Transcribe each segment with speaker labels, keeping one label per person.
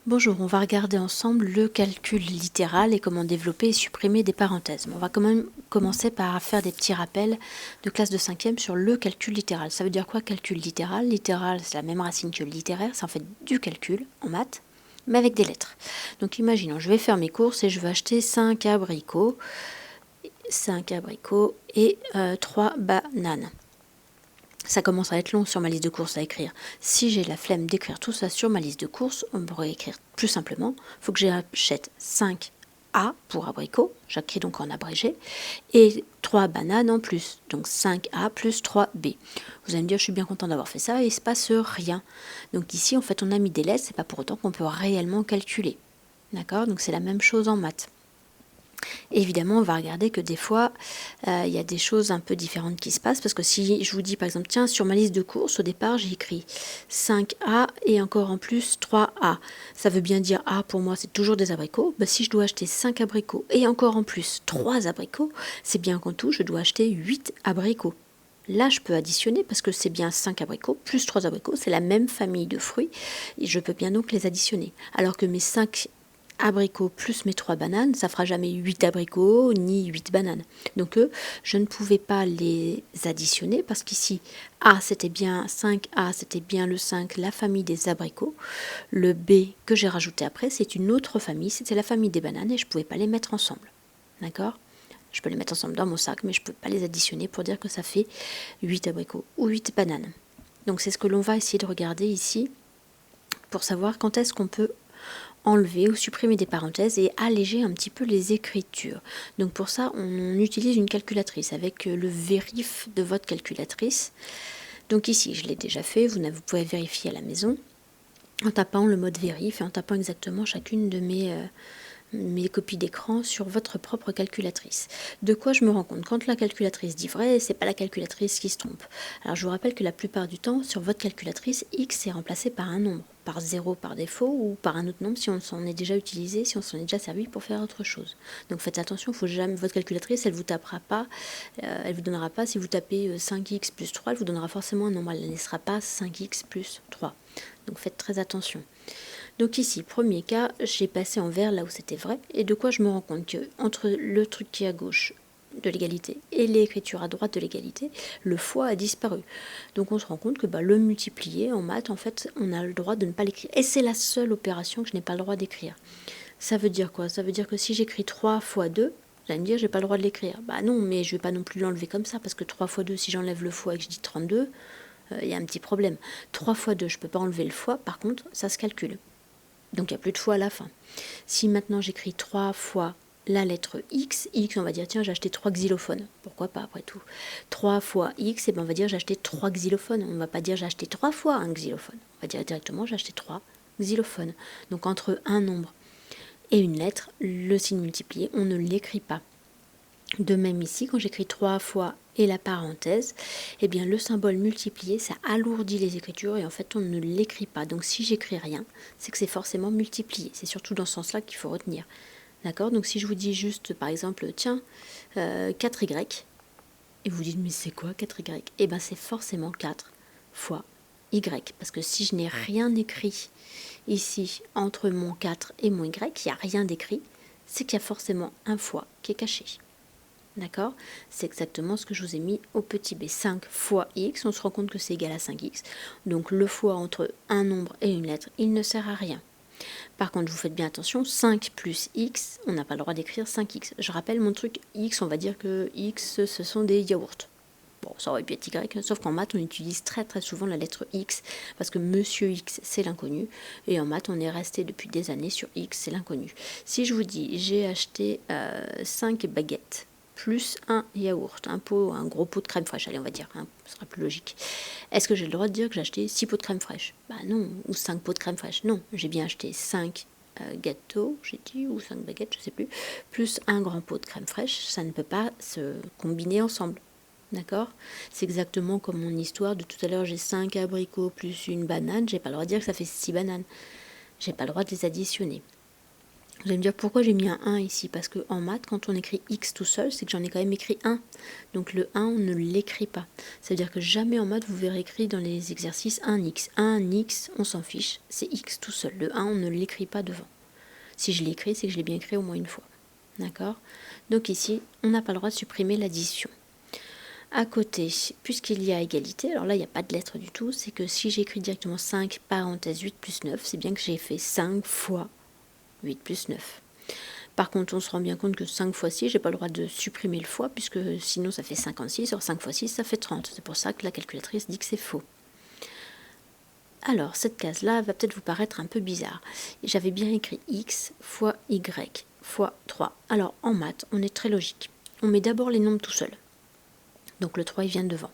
Speaker 1: Bonjour, on va regarder ensemble le calcul littéral et comment développer et supprimer des parenthèses. On va quand même commencer par faire des petits rappels de classe de 5e sur le calcul littéral. Ça veut dire quoi calcul littéral? Littéral, c'est la même racine que le littéraire, c'est en fait du calcul en maths, mais avec des lettres. Donc imaginons, je vais faire mes courses et je vais acheter 5 abricots et 3 bananes. Ça commence à être long sur ma liste de courses à écrire. Si j'ai la flemme d'écrire tout ça sur ma liste de courses, on pourrait écrire plus simplement. Il faut que j'achète 5 A pour abricot, j'écris donc en abrégé, et 3 bananes en plus, donc 5 A plus 3 B. Vous allez me dire, je suis bien content d'avoir fait ça, et il ne se passe rien. Donc ici, en fait, on a mis des lettres, c'est pas pour autant qu'on peut réellement calculer. D'accord? Donc c'est la même chose en maths. Évidemment, on va regarder que des fois, il y a des choses un peu différentes qui se passent. Parce que si je vous dis, par exemple, tiens, sur ma liste de courses, au départ, j'ai écrit 5A et encore en plus 3A. Ça veut bien dire A, pour moi, c'est toujours des abricots. Ben, si je dois acheter 5 abricots et encore en plus 3 abricots, c'est bien qu'en tout, je dois acheter 8 abricots. Là, je peux additionner parce que c'est bien 5 abricots plus 3 abricots. C'est la même famille de fruits et je peux bien donc les additionner. Alors que mes 5 abricots plus mes 3 bananes, ça fera jamais 8 abricots ni 8 bananes. Donc je ne pouvais pas les additionner parce qu'ici, A c'était bien 5A, c'était bien le 5, la famille des abricots. Le B que j'ai rajouté après, c'est une autre famille, c'était la famille des bananes et je ne pouvais pas les mettre ensemble. D'accord ? Je peux les mettre ensemble dans mon sac, mais je ne peux pas les additionner pour dire que ça fait 8 abricots ou 8 bananes. Donc c'est ce que l'on va essayer de regarder ici pour savoir quand est-ce qu'on peut enlever ou supprimer des parenthèses et alléger un petit peu les écritures. Donc pour ça, on utilise une calculatrice avec le vérif de votre calculatrice. Donc ici, je l'ai déjà fait, vous pouvez vérifier à la maison en tapant le mode vérif et en tapant exactement chacune de mes copies d'écran sur votre propre calculatrice. De quoi je me rends compte? Quand la calculatrice dit vrai, c'est pas la calculatrice qui se trompe. Alors je vous rappelle que la plupart du temps, sur votre calculatrice, x est remplacé par un nombre, par 0 par défaut ou par un autre nombre si on s'en est déjà utilisé, si on s'en est déjà servi pour faire autre chose. Donc faites attention, faut jamais, votre calculatrice, elle vous tapera pas, elle vous donnera pas, si vous tapez 5x plus 3, elle vous donnera forcément un nombre, elle ne laissera pas 5x plus 3. Donc faites très attention. Donc ici, premier cas, j'ai passé en vert là où c'était vrai. Et de quoi je me rends compte que entre le truc qui est à gauche de l'égalité et l'écriture à droite de l'égalité, le fois a disparu. Donc on se rend compte que le multiplier en maths, en fait, on a le droit de ne pas l'écrire. Et c'est la seule opération que je n'ai pas le droit d'écrire. Ça veut dire quoi? Ça veut dire que si j'écris 3 fois 2, vous allez me dire, j'ai pas le droit de l'écrire. Bah non, mais je vais pas non plus l'enlever comme ça, parce que 3 fois 2, si j'enlève le fois et que je dis 32, il y a un petit problème. 3 fois 2, je peux pas enlever le fois, par contre, ça se calcule. Donc il n'y a plus de fois à la fin. Si maintenant j'écris 3 fois la lettre X, on va dire tiens j'ai acheté 3 xylophones. Pourquoi pas après tout. 3 fois X, et ben on va dire j'ai acheté 3 xylophones. On ne va pas dire j'ai acheté 3 fois un xylophone. On va dire directement j'ai acheté 3 xylophones. Donc entre un nombre et une lettre, le signe multiplié, on ne l'écrit pas. De même ici, quand j'écris 3 fois et la parenthèse, eh bien le symbole multiplié, ça alourdit les écritures et en fait on ne l'écrit pas. Donc si j'écris rien, c'est que c'est forcément multiplié. C'est surtout dans ce sens-là qu'il faut retenir. D'accord? Donc si je vous dis juste, par exemple, tiens, 4y, et vous dites, mais c'est quoi 4y? Eh bien c'est forcément 4 fois y. Parce que si je n'ai rien écrit ici entre mon 4 et mon y, il n'y a rien d'écrit, c'est qu'il y a forcément un fois qui est caché. D'accord? C'est exactement ce que je vous ai mis au petit b. 5 fois x, on se rend compte que c'est égal à 5x. Donc le fois entre un nombre et une lettre, il ne sert à rien. Par contre, vous faites bien attention, 5 plus x, on n'a pas le droit d'écrire 5x. Je rappelle mon truc, x, on va dire que x, ce sont des yaourts. Bon, ça aurait pu être y, sauf qu'en maths, on utilise très très souvent la lettre x, parce que monsieur x, c'est l'inconnu, et en maths, on est resté depuis des années sur x, c'est l'inconnu. Si je vous dis, j'ai acheté 5 baguettes, plus un yaourt, un gros pot de crème fraîche, allez on va dire, ce sera plus logique. Est-ce que j'ai le droit de dire que j'ai acheté 6 pots de crème fraîche? Bah non, ou 5 pots de crème fraîche, non, j'ai bien acheté 5 gâteaux, j'ai dit, ou 5 baguettes, je sais plus, plus un grand pot de crème fraîche, ça ne peut pas se combiner ensemble. D'accord? C'est exactement comme mon histoire de tout à l'heure, j'ai 5 abricots plus une banane, j'ai pas le droit de dire que ça fait 6 bananes. J'ai pas le droit de les additionner. Vous allez me dire pourquoi j'ai mis un 1 ici, parce que en maths, quand on écrit x tout seul, c'est que j'en ai quand même écrit 1. Donc le 1, on ne l'écrit pas. Ça veut dire que jamais en maths, vous verrez écrit dans les exercices 1x. 1x, on s'en fiche, c'est x tout seul. Le 1, on ne l'écrit pas devant. Si je l'écris, c'est que je l'ai bien écrit au moins une fois. D'accord? Donc ici, on n'a pas le droit de supprimer l'addition. À côté, puisqu'il y a égalité, alors là, il n'y a pas de lettre du tout, c'est que si j'écris directement 5 parenthèse 8 plus 9, c'est bien que j'ai fait 5 fois 8 plus 9. Par contre, on se rend bien compte que 5 fois 6, j'ai pas le droit de supprimer le fois, puisque sinon ça fait 56, or 5 fois 6, ça fait 30. C'est pour ça que la calculatrice dit que c'est faux. Alors, cette case-là va peut-être vous paraître un peu bizarre. J'avais bien écrit x fois y fois 3. Alors, en maths, on est très logique. On met d'abord les nombres tout seuls. Donc le 3, il vient devant.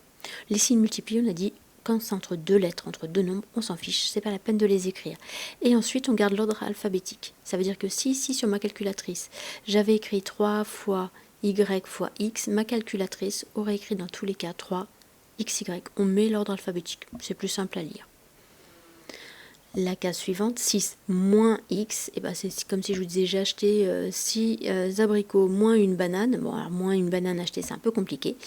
Speaker 1: Les signes multipliés, on a dit, quand c'est entre deux lettres, entre deux nombres, on s'en fiche, c'est pas la peine de les écrire. Et ensuite, on garde l'ordre alphabétique. Ça veut dire que si ici, sur ma calculatrice, j'avais écrit 3 fois y fois x, ma calculatrice aurait écrit dans tous les cas 3 xy. On met l'ordre alphabétique, c'est plus simple à lire. La case suivante, 6 moins x, et ben c'est comme si je vous disais j'ai acheté 6 abricots moins une banane. Bon, alors moins une banane achetée, c'est un peu compliqué.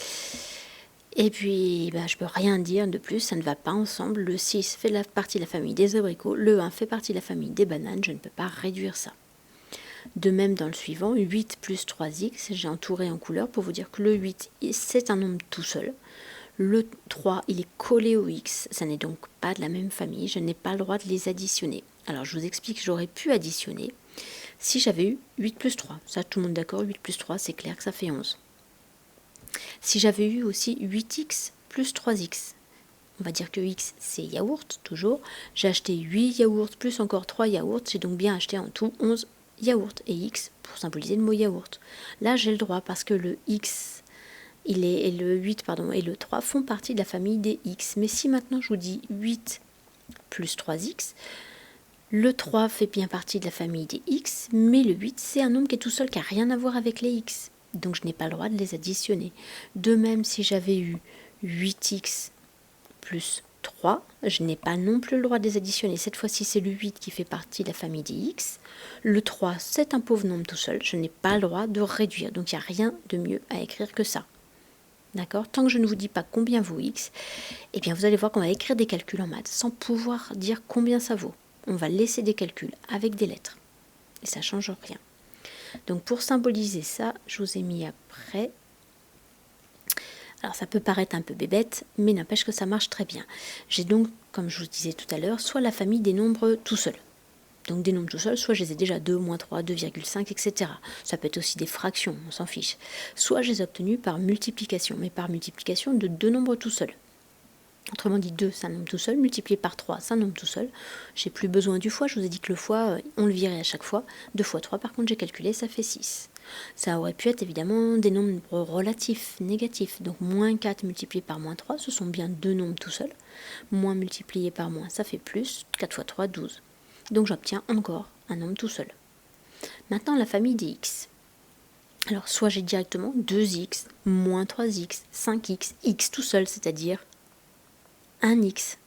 Speaker 1: Et puis, je peux rien dire de plus, ça ne va pas ensemble. Le 6 fait partie de la famille des abricots, le 1 fait partie de la famille des bananes, je ne peux pas réduire ça. De même dans le suivant, 8 plus 3x, j'ai entouré en couleur pour vous dire que le 8, c'est un nombre tout seul. Le 3, il est collé au x, ça n'est donc pas de la même famille, je n'ai pas le droit de les additionner. Alors je vous explique, j'aurais pu additionner si j'avais eu 8 plus 3. Ça, tout le monde d'accord, 8 plus 3, c'est clair que ça fait 11. Si j'avais eu aussi 8x plus 3x, on va dire que x c'est yaourt, toujours. J'ai acheté 8 yaourts plus encore 3 yaourts, j'ai donc bien acheté en tout 11 yaourts. Et x pour symboliser le mot yaourt. Là j'ai le droit parce que le x et le 8 et le 3 font partie de la famille des x. Mais si maintenant je vous dis 8 plus 3x, le 3 fait bien partie de la famille des x, mais le 8 c'est un nombre qui est tout seul, qui n'a rien à voir avec les x. Donc je n'ai pas le droit de les additionner. De même, si j'avais eu 8x plus 3, je n'ai pas non plus le droit de les additionner. Cette fois-ci, c'est le 8 qui fait partie de la famille des x. Le 3, c'est un pauvre nombre tout seul. Je n'ai pas le droit de réduire. Donc il n'y a rien de mieux à écrire que ça. D'accord? Tant que je ne vous dis pas combien vaut x, eh bien vous allez voir qu'on va écrire des calculs en maths sans pouvoir dire combien ça vaut. On va laisser des calculs avec des lettres. Et ça ne change rien. Donc pour symboliser ça, je vous ai mis après. Alors ça peut paraître un peu bébête, mais n'empêche que ça marche très bien. J'ai donc, comme je vous disais tout à l'heure, soit la famille des nombres tout seuls. Donc des nombres tout seuls, soit je les ai déjà 2, moins 3, 2,5, etc. Ça peut être aussi des fractions, on s'en fiche. Soit je les ai obtenus par multiplication, mais par multiplication de deux nombres tout seuls. Autrement dit, 2, c'est un nombre tout seul, multiplié par 3, c'est un nombre tout seul. J'ai plus besoin du fois, je vous ai dit que le fois, on le virait à chaque fois. 2 fois 3, par contre, j'ai calculé, ça fait 6. Ça aurait pu être évidemment des nombres relatifs, négatifs. Donc moins 4 multiplié par moins 3, ce sont bien deux nombres tout seuls. Moins multiplié par moins, ça fait plus. 4 fois 3, 12. Donc j'obtiens encore un nombre tout seul. Maintenant, la famille des x. Alors, soit j'ai directement 2x, moins 3x, 5x, x tout seul, c'est-à-dire un x.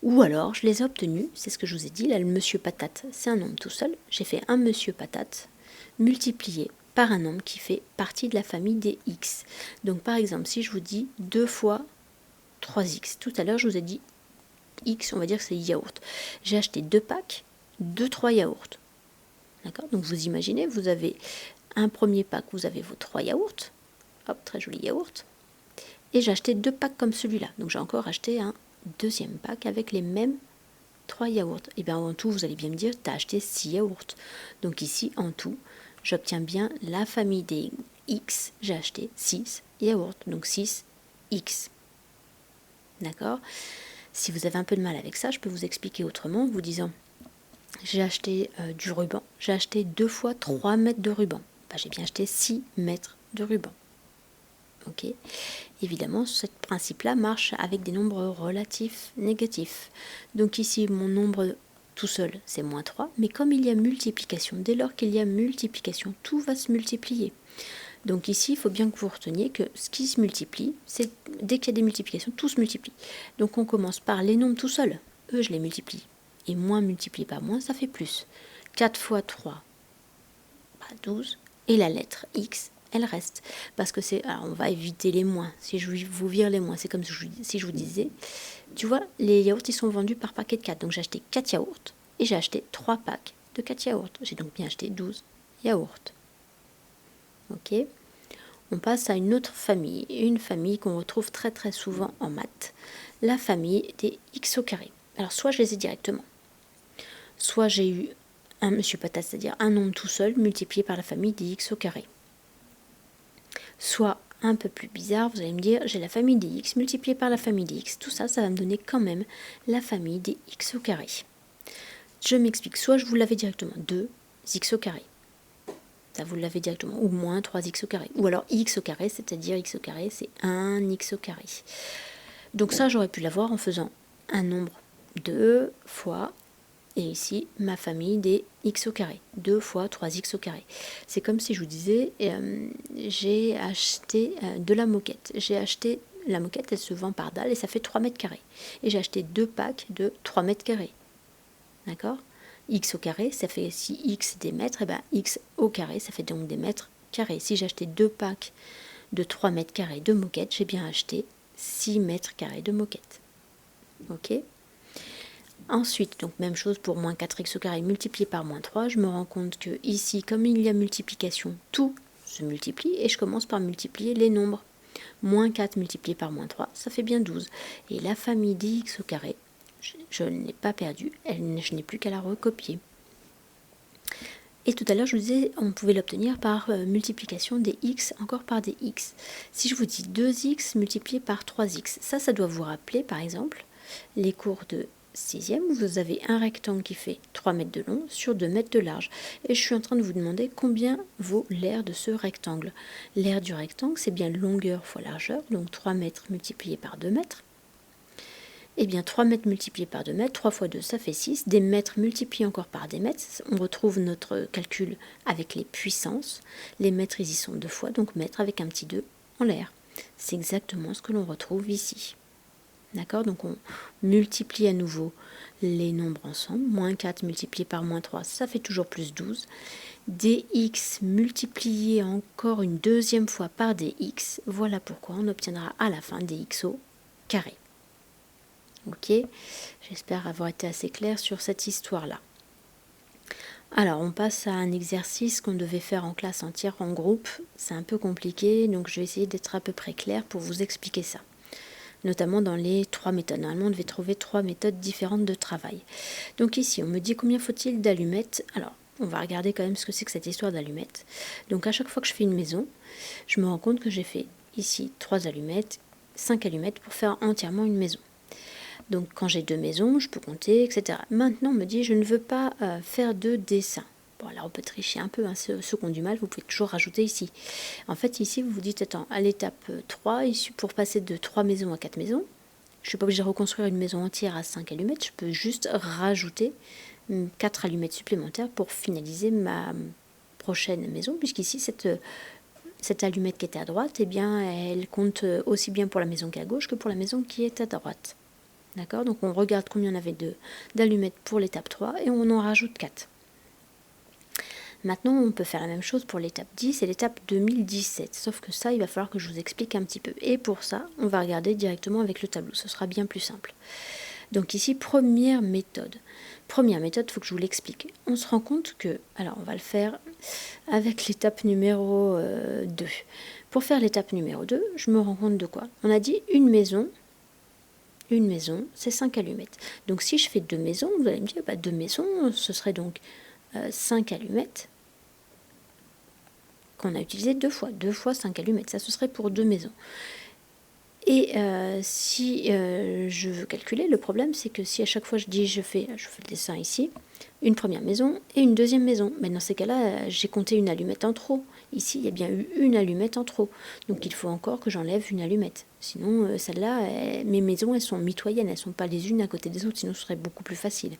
Speaker 1: Ou alors, je les ai obtenus, c'est ce que je vous ai dit, là, le monsieur patate, c'est un nombre tout seul. J'ai fait un monsieur patate multiplié par un nombre qui fait partie de la famille des x. Donc, par exemple, si je vous dis 2 fois 3x, tout à l'heure, je vous ai dit x, on va dire que c'est yaourt. J'ai acheté 2 packs de 3 yaourts. D'accord? Donc, vous imaginez, vous avez un premier pack, vous avez vos 3 yaourts. Hop, très joli yaourt. Et j'ai acheté 2 packs comme celui-là. Donc j'ai encore acheté un deuxième pack avec les mêmes 3 yaourts. Et bien en tout, vous allez bien me dire, tu as acheté 6 yaourts. Donc ici, en tout, j'obtiens bien la famille des x. J'ai acheté 6 yaourts. Donc 6x. D'accord? Si vous avez un peu de mal avec ça, je peux vous expliquer autrement en vous disant, j'ai acheté du ruban. J'ai acheté 2 fois 3 mètres de ruban. J'ai bien acheté 6 mètres de ruban. Ok. Évidemment, ce principe-là marche avec des nombres relatifs négatifs. Donc ici, mon nombre tout seul, c'est moins 3. Mais comme il y a multiplication, dès lors qu'il y a multiplication, tout va se multiplier. Donc ici, il faut bien que vous reteniez que ce qui se multiplie, c'est dès qu'il y a des multiplications, tout se multiplie. Donc on commence par les nombres tout seuls. Eux, je les multiplie. Et moins multiplié par moins, ça fait plus. 4 fois 3, 12, et la lettre X, elle reste. Parce que c'est... Alors, on va éviter les moins. Si je vous vire les moins, c'est comme si je vous disais, tu vois, les yaourts, ils sont vendus par paquet de 4. Donc, j'ai acheté 4 yaourts et j'ai acheté 3 packs de 4 yaourts. J'ai donc bien acheté 12 yaourts. Ok. On passe à une autre famille, une famille qu'on retrouve très très souvent en maths, la famille des x au carré. Alors soit je les ai directement, soit j'ai eu un monsieur patate, c'est-à-dire un nombre tout seul multiplié par la famille des x au carré. Soit un peu plus bizarre, vous allez me dire, j'ai la famille des x multiplié par la famille des x. Tout ça, ça va me donner quand même la famille des x au carré. Je m'explique, soit je vous l'avais directement, 2x au carré. Ça, vous l'avez directement, ou moins 3x au carré. Ou alors x au carré, c'est-à-dire x au carré, c'est 1x au carré. Donc ça, j'aurais pu l'avoir en faisant un nombre 2 fois, et ici, ma famille des x au carré. 2 fois 3x au carré. C'est comme si je vous disais, j'ai acheté de la moquette. J'ai acheté, la moquette, elle se vend par dalle, et ça fait 3 mètres carrés. Et j'ai acheté 2 packs de 3 mètres carrés. D'accord ? X au carré, ça fait, si x des mètres, et bien x au carré, ça fait donc des mètres carrés. Si j'ai acheté 2 packs de 3 mètres carrés de moquette, j'ai bien acheté 6 mètres carrés de moquette. Ok. Ensuite, donc même chose pour moins 4x au carré multiplié par moins 3, je me rends compte que ici, comme il y a multiplication, tout se multiplie et je commence par multiplier les nombres. Moins 4 multiplié par moins 3, ça fait bien 12. Et la famille dx au carré, je ne l'ai pas perdue, je n'ai plus qu'à la recopier. Et tout à l'heure, je vous disais, on pouvait l'obtenir par multiplication des x encore par des x. Si je vous dis 2x multiplié par 3x, ça doit vous rappeler, par exemple, les cours de 6e où vous avez un rectangle qui fait 3 mètres de long sur 2 mètres de large. Et je suis en train de vous demander combien vaut l'aire de ce rectangle. L'aire du rectangle, c'est bien longueur fois largeur, donc 3 mètres multiplié par 2 mètres. Eh bien, 3 mètres multiplié par 2 mètres, 3 fois 2, ça fait 6. Des mètres multipliés encore par des mètres, on retrouve notre calcul avec les puissances. Les mètres, ils y sont 2 fois, donc mètre avec un petit 2 en l'air. C'est exactement ce que l'on retrouve ici. D'accord? Donc on multiplie à nouveau les nombres ensemble. Moins 4 multiplié par moins 3, ça fait toujours plus 12. Dx multiplié encore une deuxième fois par dx, voilà pourquoi on obtiendra à la fin dx au carré. Ok, j'espère avoir été assez clair sur cette histoire-là. Alors, on passe à un exercice qu'on devait faire en classe entière, en groupe. C'est un peu compliqué, donc je vais essayer d'être à peu près clair pour vous expliquer ça. Notamment dans les 3 méthodes. Normalement, on devait trouver 3 méthodes différentes de travail. Donc ici, on me dit combien faut-il d'allumettes. Alors, on va regarder quand même ce que c'est que cette histoire d'allumettes. Donc, à chaque fois que je fais une maison, je me rends compte que j'ai fait ici 3 allumettes, 5 allumettes pour faire entièrement une maison. Donc quand j'ai 2 maisons, je peux compter, etc. Maintenant, on me dit, je ne veux pas faire de dessin. Bon, alors on peut tricher un peu, hein, ceux qui ont du mal, vous pouvez toujours rajouter ici. En fait, ici, vous vous dites, attends, à l'étape 3, pour passer de 3 maisons à 4 maisons, je ne suis pas obligée de reconstruire une maison entière à 5 allumettes, je peux juste rajouter 4 allumettes supplémentaires pour finaliser ma prochaine maison, puisqu'ici, cette allumette qui était à droite, eh bien, elle compte aussi bien pour la maison qui est à gauche que pour la maison qui est à droite. D'accord? Donc on regarde combien on avait d'allumettes pour l'étape 3 et on en rajoute 4. Maintenant, on peut faire la même chose pour l'étape 10 et l'étape 2017. Sauf que ça, il va falloir que je vous explique un petit peu. Et pour ça, on va regarder directement avec le tableau. Ce sera bien plus simple. Donc ici, première méthode. Première méthode, il faut que je vous l'explique. On se rend compte que, alors on va le faire avec l'étape numéro 2. Pour faire l'étape numéro 2, je me rends compte de quoi? On a dit une maison, c'est 5 allumettes. Donc si je fais 2 maisons, vous allez me dire, 2 maisons, ce serait donc 5 allumettes qu'on a utilisé 2 fois. 2 fois 5 allumettes, ça ce serait pour 2 maisons. Et si je veux calculer, le problème c'est que si à chaque fois je fais le dessin ici, une première maison et une deuxième maison. Mais dans ces cas-là, j'ai compté une allumette en trop. Ici, il y a bien eu une allumette en trop. Donc il faut encore que j'enlève une allumette. Sinon, celle-là, mes maisons, elles sont mitoyennes. Elles ne sont pas les unes à côté des autres. Sinon, ce serait beaucoup plus facile.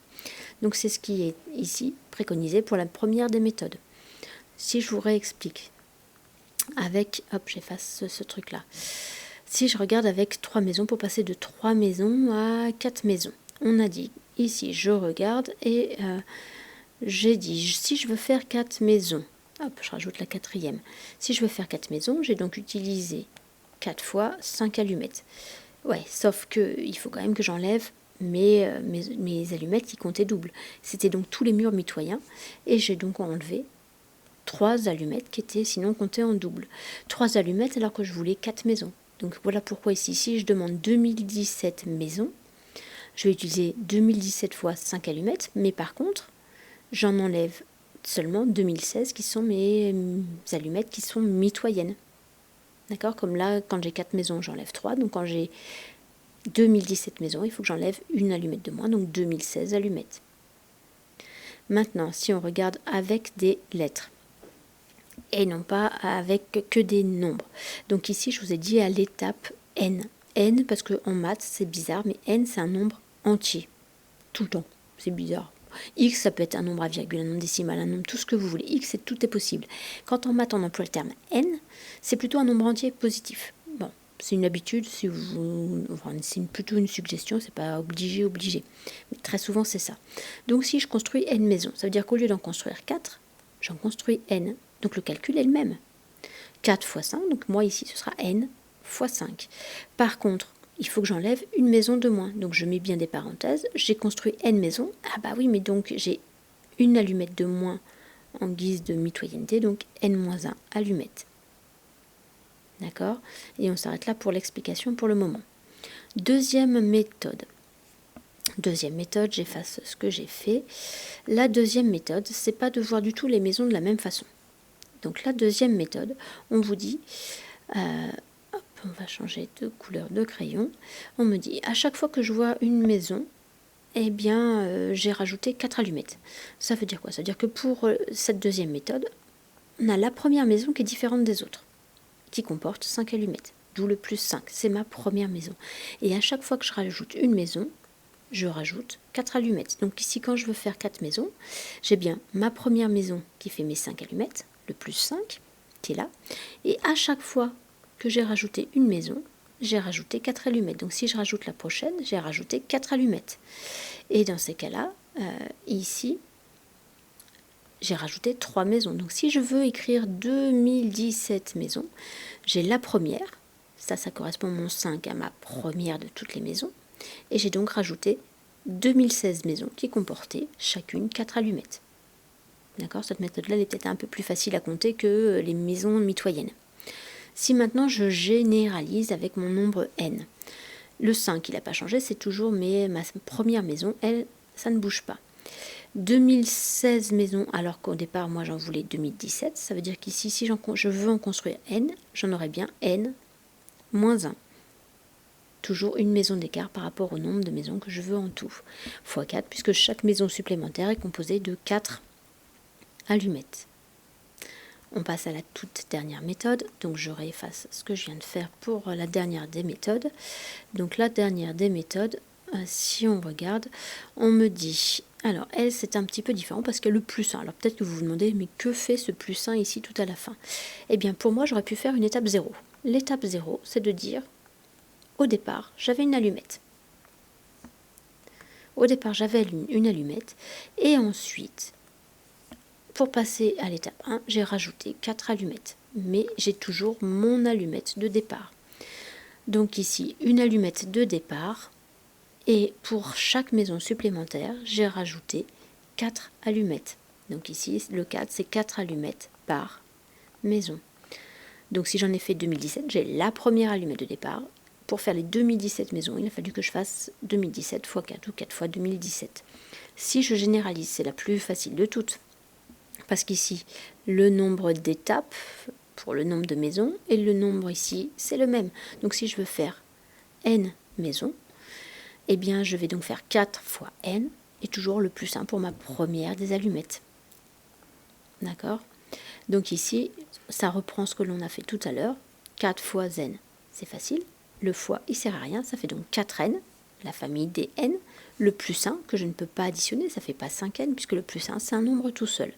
Speaker 1: Donc c'est ce qui est ici préconisé pour la première des méthodes. Si je vous réexplique avec... Hop, j'efface ce truc-là. Si je regarde avec 3 maisons pour passer de 3 maisons à 4 maisons. On a dit, ici, je regarde et j'ai dit, si je veux faire 4 maisons, Hop, je rajoute la quatrième. Si je veux faire 4 maisons, j'ai donc utilisé 4 fois 5 allumettes. Ouais, sauf que il faut quand même que j'enlève mes allumettes qui comptaient double. C'était donc tous les murs mitoyens et j'ai donc enlevé 3 allumettes qui étaient sinon comptées en double. 3 allumettes alors que je voulais 4 maisons. Donc voilà pourquoi ici, si je demande 2017 maisons, je vais utiliser 2017 fois 5 allumettes, mais par contre, j'en enlève seulement 2016 qui sont mes allumettes qui sont mitoyennes. D'accord? Comme là, quand j'ai 4 maisons, j'enlève 3. Donc quand j'ai 2017 maisons, il faut que j'enlève une allumette de moins, donc 2016 allumettes. Maintenant, si on regarde avec des lettres, et non pas avec que des nombres. Donc ici, je vous ai dit à l'étape n. N, parce qu'en maths, c'est bizarre, mais n, c'est un nombre entier. Tout le temps. C'est bizarre. X, ça peut être un nombre à virgule, un nombre décimal, un nombre, tout ce que vous voulez. X, tout est possible. Quand en maths, on emploie le terme n, c'est plutôt un nombre entier positif. Bon, c'est une habitude, c'est plutôt une suggestion, c'est pas obligé. Mais très souvent, c'est ça. Donc si je construis n maisons, ça veut dire qu'au lieu d'en construire 4, j'en construis n. Donc le calcul est le même. 4 fois 5, donc moi ici, ce sera n fois 5. Par contre, il faut que j'enlève une maison de moins. Donc je mets bien des parenthèses. J'ai construit n maisons. Ah bah oui, mais donc j'ai une allumette de moins en guise de mitoyenneté, donc n-1 allumettes. D'accord? Et on s'arrête là pour l'explication pour le moment. Deuxième méthode. J'efface ce que j'ai fait. La deuxième méthode, c'est pas de voir du tout les maisons de la même façon. Donc la deuxième méthode, on vous dit, on va changer de couleur de crayon, on me dit, à chaque fois que je vois une maison, eh bien, j'ai rajouté 4 allumettes. Ça veut dire quoi? Ça veut dire que pour cette deuxième méthode, on a la première maison qui est différente des autres, qui comporte 5 allumettes, d'où le plus 5. C'est ma première maison. Et à chaque fois que je rajoute une maison, je rajoute 4 allumettes. Donc ici, quand je veux faire 4 maisons, j'ai bien ma première maison qui fait mes 5 allumettes, le plus 5, qui est là. Et à chaque fois que j'ai rajouté une maison, j'ai rajouté 4 allumettes. Donc si je rajoute la prochaine, j'ai rajouté 4 allumettes. Et dans ces cas-là, ici, j'ai rajouté 3 maisons. Donc si je veux écrire 2017 maisons, j'ai la première. Ça correspond mon 5 à ma première de toutes les maisons. Et j'ai donc rajouté 2016 maisons qui comportaient chacune 4 allumettes. D'accord? Cette méthode-là, elle est peut-être un peu plus facile à compter que les maisons mitoyennes. Si maintenant je généralise avec mon nombre n, le 5, il n'a pas changé, c'est toujours ma première maison, elle, ça ne bouge pas. 2016 maisons, alors qu'au départ, moi, j'en voulais 2017, ça veut dire qu'ici, si je veux en construire n, j'en aurai bien n moins 1. Toujours une maison d'écart par rapport au nombre de maisons que je veux en tout, fois 4, puisque chaque maison supplémentaire est composée de 4 allumettes. On passe à la toute dernière méthode, donc je réefface ce que je viens de faire pour la dernière des méthodes. Donc la dernière des méthodes, si on regarde, on me dit, alors elle c'est un petit peu différent parce qu'il y a le plus 1. Alors peut-être que vous vous demandez, mais que fait ce plus 1 ici tout à la fin? Eh bien pour moi j'aurais pu faire une étape 0. L'étape 0, c'est de dire, au départ j'avais une allumette. Au départ j'avais une allumette et ensuite, pour passer à l'étape 1, j'ai rajouté 4 allumettes, mais j'ai toujours mon allumette de départ. Donc ici, une allumette de départ, et pour chaque maison supplémentaire, j'ai rajouté 4 allumettes. Donc ici, le 4, c'est 4 allumettes par maison. Donc si j'en ai fait 2017, j'ai la première allumette de départ. Pour faire les 2017 maisons, il a fallu que je fasse 2017 fois 4 ou 4 fois 2017. Si je généralise, c'est la plus facile de toutes. Parce qu'ici, le nombre d'étapes pour le nombre de maisons et le nombre ici, c'est le même. Donc si je veux faire n maisons, eh bien je vais donc faire 4 fois n et toujours le plus 1 pour ma première des allumettes. D'accord? Donc ici, ça reprend ce que l'on a fait tout à l'heure. 4 fois n, c'est facile. Le fois, il ne sert à rien, ça fait donc 4n, la famille des n. Le plus 1, que je ne peux pas additionner, ça ne fait pas 5n, puisque le plus 1, c'est un nombre tout seul.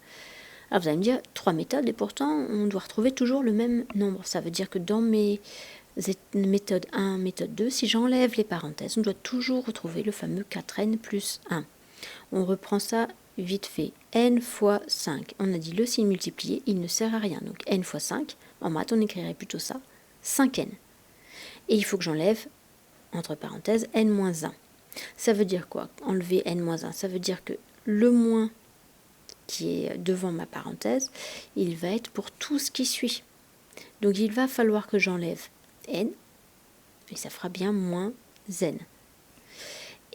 Speaker 1: Alors vous allez me dire, 3 méthodes, et pourtant on doit retrouver toujours le même nombre. Ça veut dire que dans mes méthodes 1, méthode 2, si j'enlève les parenthèses, on doit toujours retrouver le fameux 4n plus 1. On reprend ça vite fait, n fois 5. On a dit le signe multiplié, il ne sert à rien. Donc n fois 5, en maths, on écrirait plutôt ça, 5n. Et il faut que j'enlève, entre parenthèses, n-1. Ça veut dire quoi? Enlever n-1, ça veut dire que le moins qui est devant ma parenthèse, il va être pour tout ce qui suit. Donc il va falloir que j'enlève n, et ça fera bien moins n.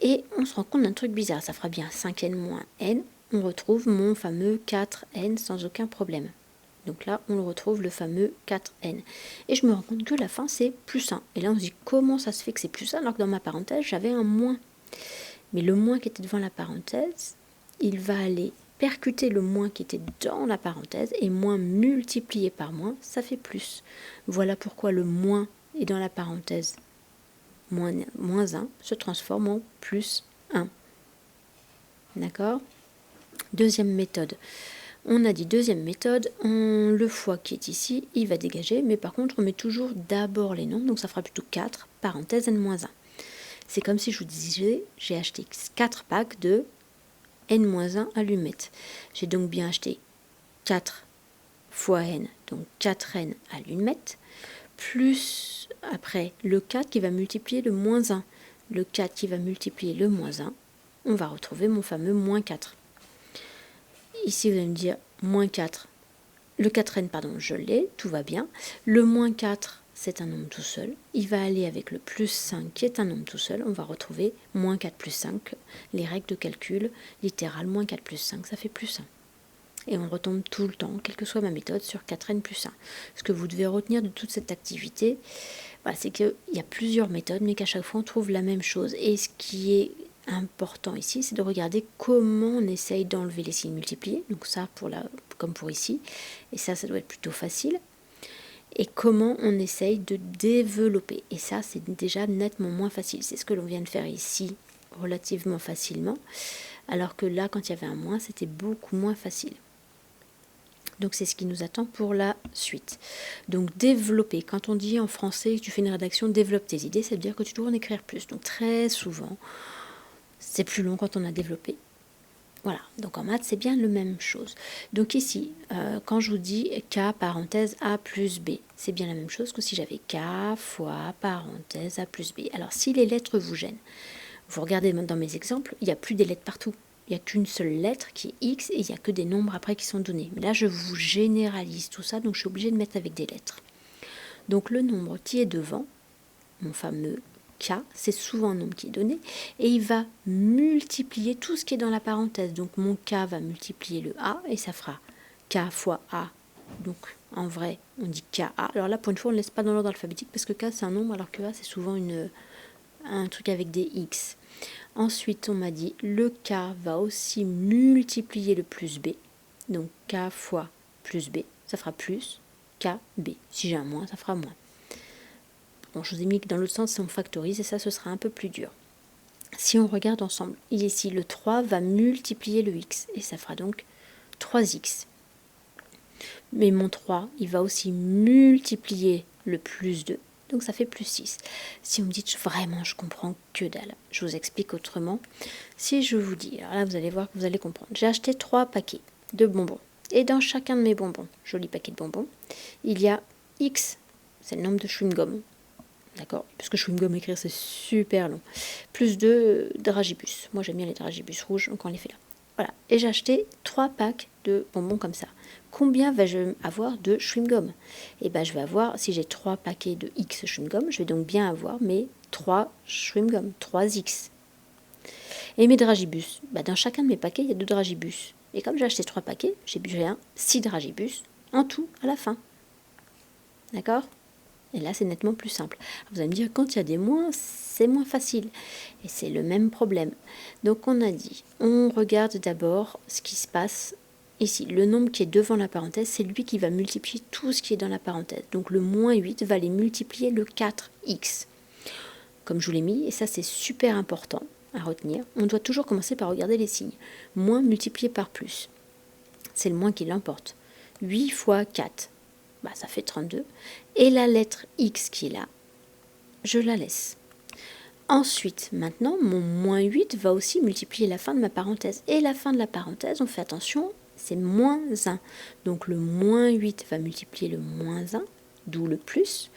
Speaker 1: Et on se rend compte d'un truc bizarre, ça fera bien 5n moins n, on retrouve mon fameux 4n sans aucun problème. Donc là, on le retrouve, le fameux 4n. Et je me rends compte que la fin, c'est plus 1. Et là, on se dit, comment ça se fait que c'est plus 1 alors que dans ma parenthèse, j'avais un moins. Mais le moins qui était devant la parenthèse, il va aller percuter le moins qui était dans la parenthèse, et moins multiplié par moins, ça fait plus. Voilà pourquoi le moins est dans la parenthèse. Moins 1 se transforme en plus 1. D'accord? Deuxième méthode. On a dit deuxième méthode, le fois qui est ici, il va dégager, mais par contre on met toujours d'abord les nombres, donc ça fera plutôt 4, parenthèse n-1. C'est comme si je vous disais, j'ai acheté 4 packs de n-1 allumettes. J'ai donc bien acheté 4 fois n, donc 4n allumettes, plus après le 4 qui va multiplier le moins 1. Le 4 qui va multiplier le moins 1, on va retrouver mon fameux moins 4. Ici, vous allez me dire moins 4. Le 4n, pardon, je l'ai, tout va bien. Le moins 4, c'est un nombre tout seul. Il va aller avec le plus 5, qui est un nombre tout seul. On va retrouver moins 4 plus 5. Les règles de calcul, littéral, moins 4 plus 5, ça fait plus 1. Et on retombe tout le temps, quelle que soit ma méthode, sur 4n plus 1. Ce que vous devez retenir de toute cette activité, voilà, c'est qu'il y a plusieurs méthodes, mais qu'à chaque fois, on trouve la même chose. Et ce qui est important ici, c'est de regarder comment on essaye d'enlever les signes multipliés, donc ça comme pour ici, et ça doit être plutôt facile, et comment on essaye de développer, et ça c'est déjà nettement moins facile, c'est ce que l'on vient de faire ici relativement facilement, alors que là quand il y avait un moins, c'était beaucoup moins facile. Donc c'est ce qui nous attend pour la suite. Donc développer, quand on dit en français que tu fais une rédaction, développe tes idées, ça veut dire que tu dois en écrire plus, donc très souvent, c'est plus long quand on a développé. Voilà, donc en maths, c'est bien la même chose. Donc ici, quand je vous dis K parenthèse A plus B, c'est bien la même chose que si j'avais K fois parenthèse A plus B. Alors si les lettres vous gênent, vous regardez dans mes exemples, il n'y a plus des lettres partout. Il n'y a qu'une seule lettre qui est X et il n'y a que des nombres après qui sont donnés. Mais là, je vous généralise tout ça, donc je suis obligée de mettre avec des lettres. Donc le nombre qui est devant, mon fameux K, c'est souvent un nombre qui est donné, et il va multiplier tout ce qui est dans la parenthèse. Donc mon K va multiplier le A, et ça fera K fois A. Donc en vrai, on dit KA. Alors là, pour une fois, on ne laisse pas dans l'ordre alphabétique, parce que K, c'est un nombre, alors que A, c'est souvent un truc avec des X. Ensuite, on m'a dit, le K va aussi multiplier le plus B. Donc K fois plus B, ça fera plus KB. Si j'ai un moins, ça fera moins. Bon, je vous ai mis que dans l'autre sens, on factorise et ça, ce sera un peu plus dur. Si on regarde ensemble, ici, le 3 va multiplier le x et ça fera donc 3x. Mais mon 3, il va aussi multiplier le plus 2, donc ça fait plus 6. Si on me dit vraiment, je comprends que dalle, je vous explique autrement. Si je vous dis, alors là, vous allez voir que vous allez comprendre. J'ai acheté 3 paquets de bonbons et dans chacun de mes bonbons, joli paquet de bonbons, il y a x, c'est le nombre de chewing-gum. D'accord, parce que chewing-gum écrire c'est super long. Plus de dragibus. Moi j'aime bien les dragibus rouges, donc on les fait là. Voilà, et j'ai acheté 3 packs de bonbons comme ça. Combien vais-je avoir de chewing-gum? Et bien je vais avoir, si j'ai 3 paquets de X chewing-gum, je vais donc bien avoir mes 3 chewing-gum, 3X. Et mes dragibus, dans chacun de mes paquets, il y a 2 dragibus. Et comme j'ai acheté 3 paquets, j'ai bien 6 dragibus en tout à la fin. D'accord? Et là, c'est nettement plus simple. Vous allez me dire, quand il y a des moins, c'est moins facile. Et c'est le même problème. Donc, on a dit, on regarde d'abord ce qui se passe ici. Le nombre qui est devant la parenthèse, c'est lui qui va multiplier tout ce qui est dans la parenthèse. Donc, le moins 8 va aller multiplier le 4x. Comme je vous l'ai mis, et ça, c'est super important à retenir. On doit toujours commencer par regarder les signes. Moins multiplié par plus. C'est le moins qui l'emporte. 8 fois 4. Ça fait 32. Et la lettre X qui est là, je la laisse. Ensuite, maintenant, mon moins 8 va aussi multiplier la fin de ma parenthèse. Et la fin de la parenthèse, on fait attention, c'est moins 1. Donc le moins 8 va multiplier le moins 1, d'où le plus.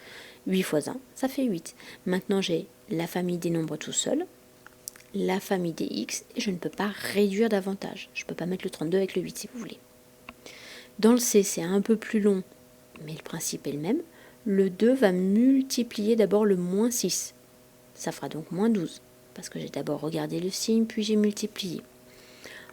Speaker 1: 8 fois 1, ça fait 8. Maintenant, j'ai la famille des nombres tout seul, la famille des x, et je ne peux pas réduire davantage. Je ne peux pas mettre le 32 avec le 8 si vous voulez. Dans le C, c'est un peu plus long, mais le principe est le même. Le 2 va multiplier d'abord le moins 6. Ça fera donc moins 12, parce que j'ai d'abord regardé le signe, puis j'ai multiplié.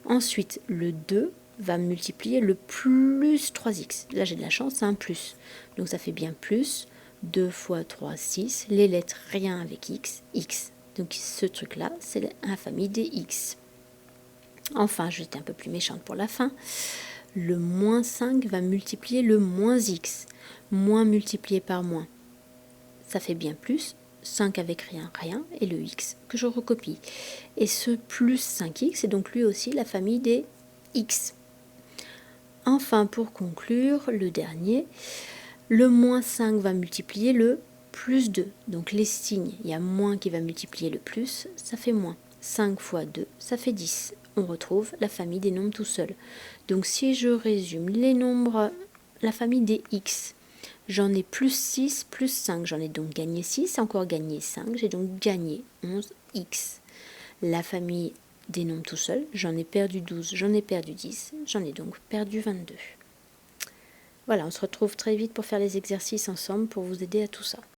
Speaker 1: Ensuite, le 2 va multiplier le plus 3x. Là, j'ai de la chance, c'est un plus. Donc ça fait bien plus. 2 fois 3, 6. Les lettres, rien avec x, x. Donc ce truc-là, c'est la famille des x. Enfin, je vais être un peu plus méchante pour la fin. Le moins 5 va multiplier le moins x. Moins multiplié par moins, ça fait bien plus. 5 avec rien, rien, et le x que je recopie. Et ce plus 5x est donc lui aussi la famille des x. Enfin, pour conclure, le dernier, le moins 5 va multiplier le plus 2. Donc les signes, il y a moins qui va multiplier le plus, ça fait moins. 5 fois 2, ça fait 10. On retrouve la famille des nombres tout seuls. Donc si je résume les nombres, la famille des x, j'en ai plus 6, plus 5. J'en ai donc gagné 6, encore gagné 5. J'ai donc gagné 11x. La famille des nombres tout seuls, j'en ai perdu 12, j'en ai perdu 10. J'en ai donc perdu 22. Voilà, on se retrouve très vite pour faire les exercices ensemble pour vous aider à tout ça.